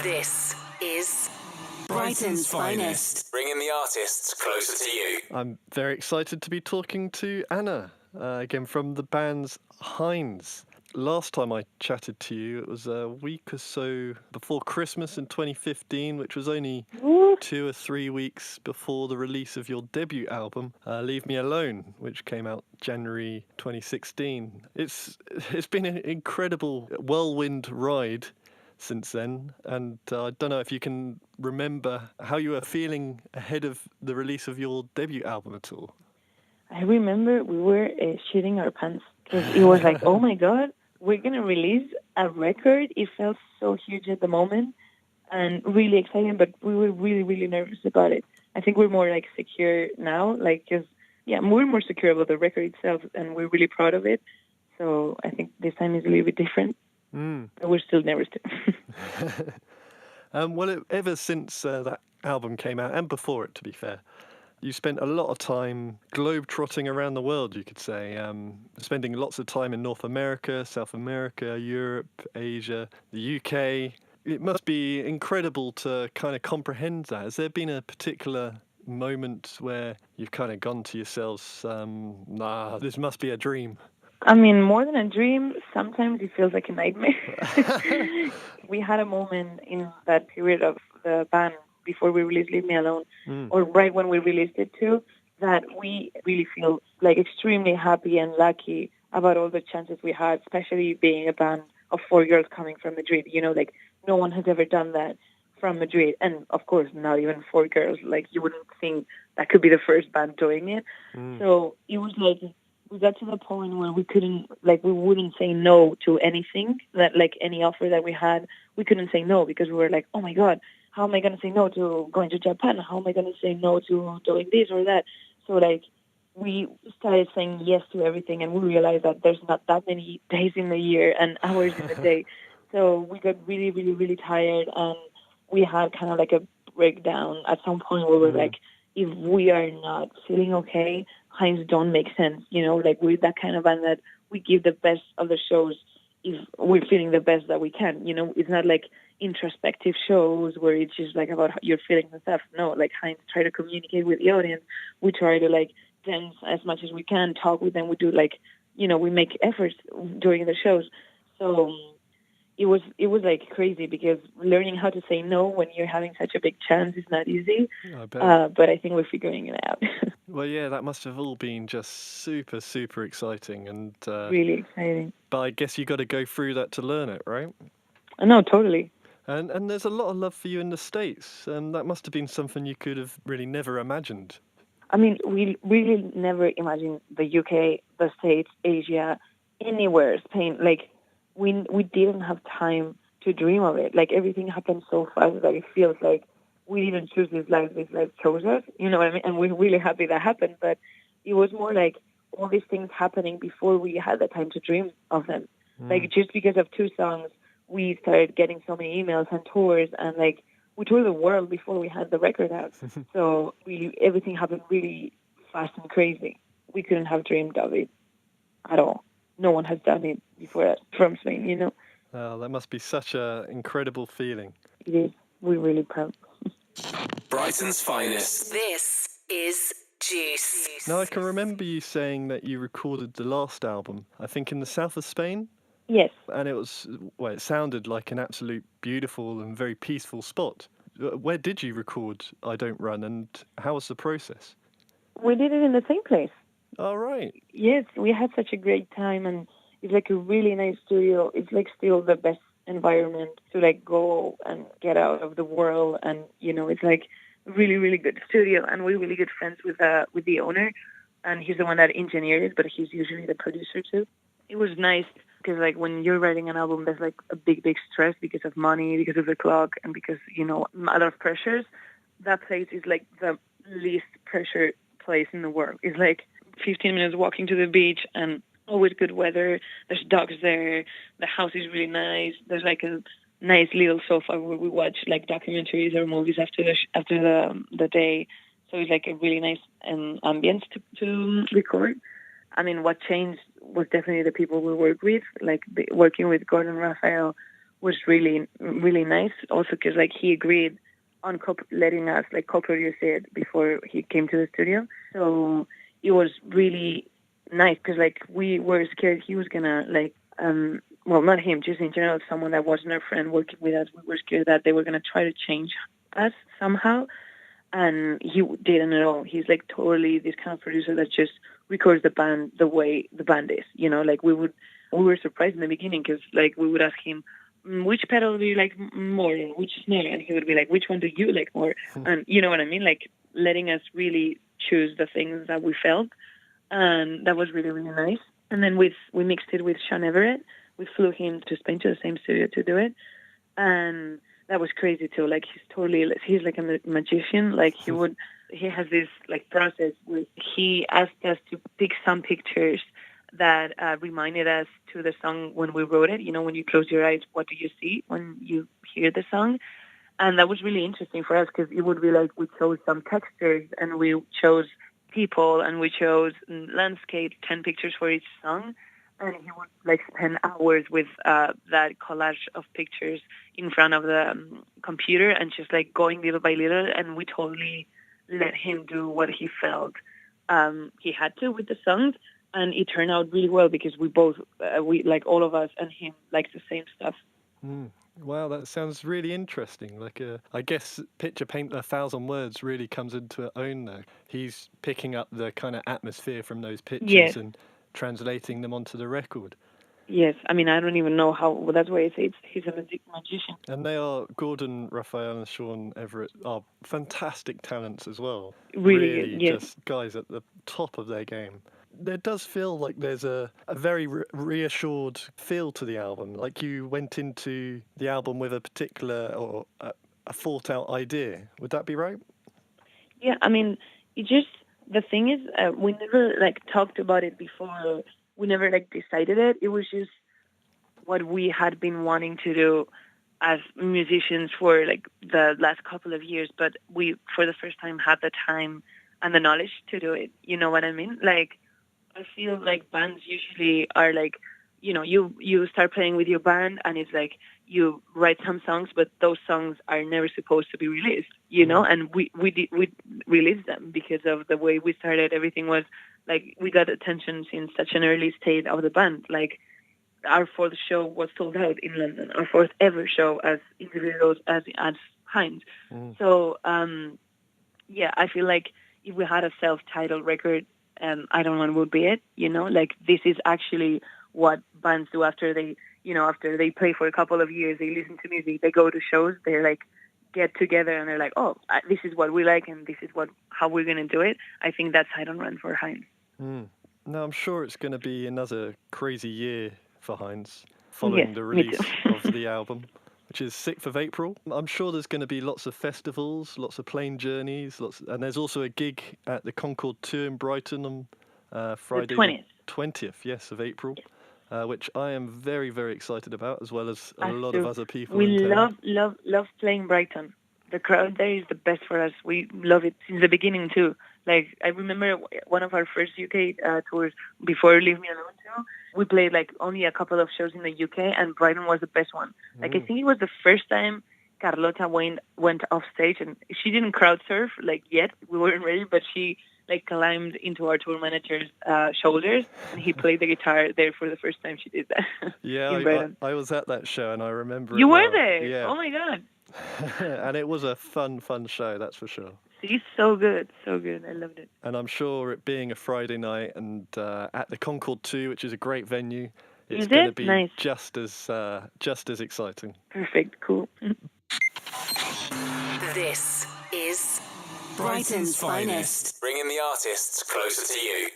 This is Brighton's Finest. Bringing the artists closer to you. I'm very excited to be talking to Ana, again from the band's Hinds. Last time I chatted to you, it was a week or so before Christmas in 2015, which was only 2 or 3 weeks before the release of your debut album, Leave Me Alone, which came out January 2016. It's been an incredible whirlwind ride since then, and I don't know if you can remember how you were feeling ahead of the release of your debut album at all. I remember we were shitting our pants because it was like, oh my God, we're going to release a record. It felt so huge at the moment and really exciting, but we were really, really nervous about it. I think we're more like secure now, we're more secure about the record itself, and we're really proud of it. So I think this time is a little bit different. But we're still nervous too. Ever since that album came out, and before it, to be fair, you spent a lot of time globe-trotting around the world, you could say, spending lots of time in North America, South America, Europe, Asia, the UK. It must be incredible to kind of comprehend that. Has there been a particular moment where you've kind of gone to yourselves, this must be a dream? I mean, more than a dream, sometimes it feels like a nightmare. We had a moment in that period of the band before we released Leave Me Alone, or right when we released it too, that we really feel like extremely happy and lucky about all the chances we had, especially being a band of 4 girls coming from Madrid. You know, like no one has ever done that from Madrid. And of course, not even 4 girls. Like you wouldn't think that could be the first band doing it. So it was like, we got to the point where we wouldn't say no to anything, that like any offer that we had, we couldn't say no because we were like, oh my God, how am I going to say no to going to Japan? How am I going to say no to doing this or that? So like we started saying yes to everything, and we realized that there's not that many days in the year and hours in the day. So we got really, really, really tired, and we had kind of like a breakdown at some point where we're like, if we are not feeling okay, Hinds don't make sense. You know, like we're that kind of band that we give the best of the shows if we're feeling the best that we can. You know, it's not like introspective shows where it's just like about your feelings and stuff. No, like Hinds try to communicate with the audience. We try to like dance as much as we can, talk with them. We do like, you know, we make efforts during the shows. So it was like crazy because learning how to say no when you're having such a big chance is not easy. I bet. But I think we're figuring it out. Well, yeah, that must have all been just super, super exciting. And really exciting. But I guess you got to go through that to learn it, right? No, totally. And there's a lot of love for you in the States. That must have been something you could have really never imagined. I mean, we really never imagined the UK, the States, Asia, anywhere, Spain. Like, we didn't have time to dream of it. Like, everything happened so fast that it feels like we didn't choose this life chose us. You know what I mean? And we're really happy that happened. But it was more like all these things happening before we had the time to dream of them. Like, just because of 2 songs, we started getting so many emails and tours, and like we toured the world before we had the record out. So everything happened really fast and crazy. We couldn't have dreamed of it at all. No one has done it before from Spain, you know. Oh, that must be such an incredible feeling. It is. We're really proud. Brighton's Finest. This is Juice. Now, I can remember you saying that you recorded the last album, I think in the south of Spain. Yes. And it sounded like an absolute beautiful and very peaceful spot. Where did you record I Don't Run, and how was the process? We did it in the same place. Oh, right. Yes, we had such a great time, and it's like a really nice studio. It's like still the best environment to like go and get out of the world, and you know, it's like really, really good studio, and we're really good friends with the owner, and he's the one that engineered it, but he's usually the producer too. It was nice because like when you're writing an album, there's like a big stress because of money, because of the clock, and because, you know, a lot of pressures. That place is like the least pressure place in the world. It's like 15 minutes walking to the beach and always good weather. There's dogs there. The house is really nice. There's like a nice little sofa where we watch like documentaries or movies after the day. So it's like a really nice ambience to record. I mean, what changed was definitely the people we work with. Like working with Gordon Raphael was really, really nice. Also because like he agreed on letting us like co-produce it before he came to the studio. So it was really nice because like we were scared he was gonna like well, not him, just in general, someone that wasn't our friend working with us. We were scared that they were gonna try to change us somehow, and he didn't at all. He's like totally this kind of producer that just records the band the way the band is. You know, like we were surprised in the beginning because like we would ask him, which pedal do you like more, which snare, and he would be like, which one do you like more? And you know what I mean, like letting us really choose the things that we felt, and that was really, really nice. And then we mixed it with Sean Everett. We flew him to Spain to the same studio to do it, and that was crazy too. Like he's like a magician. Like he has this like process where he asked us to pick some pictures that reminded us to the song when we wrote it. You know, when you close your eyes, what do you see when you hear the song? And that was really interesting for us because it would be like we chose some textures and we chose people and we chose landscape, 10 pictures for each song. And he would like spend hours with that collage of pictures in front of the computer and just like going little by little. And we totally let him do what he felt he had to with the songs. And it turned out really well because we both, we like all of us and him liked the same stuff. Wow, that sounds really interesting. Like, I guess picture paint 1,000 words really comes into its own there. He's picking up the kind of atmosphere from those pictures and translating them onto the record. Yes, I mean, I don't even know how, well, that's why I say he's a magician. And they are, Gordon, Raphael and Sean Everett are fantastic talents as well. Really good, yes. Just guys at the top of their game. There does feel like there's a very reassured feel to the album. Like you went into the album with a particular or a thought-out idea. Would that be right? Yeah, I mean, the thing is, we never like talked about it before. We never like decided it. It was just what we had been wanting to do as musicians for like the last couple of years. But we, for the first time, had the time and the knowledge to do it. You know what I mean? Like, I feel like bands usually are like, you know, you start playing with your band and it's like you write some songs, but those songs are never supposed to be released, you know, and we released them because of the way we started. Everything was like, we got attention since such an early state of the band. Like our fourth show was sold out in London, our fourth ever show as individuals, as Hinds. So, yeah, I feel like if we had a self-titled record, I Don't Want would be it, you know, like this is actually what bands do after they, you know, after they play for a couple of years, they listen to music, they go to shows, they're like, get together and they're like, oh, this is what we like and this is how we're going to do it. I think that's I Don't Run for Hinds. No, I'm sure it's going to be another crazy year for Hinds following the release of the album, which is 6th of April. I'm sure there's going to be lots of festivals, lots of plane journeys, and there's also a gig at the Concord 2 in Brighton on Friday the 20th, yes, of April, which I am very, very excited about, as well as a lot of other people. We love playing Brighton. The crowd there is the best for us. We love it since the beginning too. Like I remember one of our first UK tours before Leave Me Alone too. We played like only a couple of shows in the UK, and Brighton was the best one. Like I think it was the first time Carlota went off stage, and she didn't crowd surf like yet. We weren't ready, but she like climbed into our tour manager's shoulders, and he played the guitar there for the first time. She did that. Yeah, I was at that show, and I remember. You were there? Yeah. Oh my god! And it was a fun show, that's for sure. He's so good. I loved it. And I'm sure it being a Friday night and at the Concord 2, which is a great venue, it's going to be just as exciting. Perfect. Cool. This is Brighton's Finest. Bringing the artists closer to you.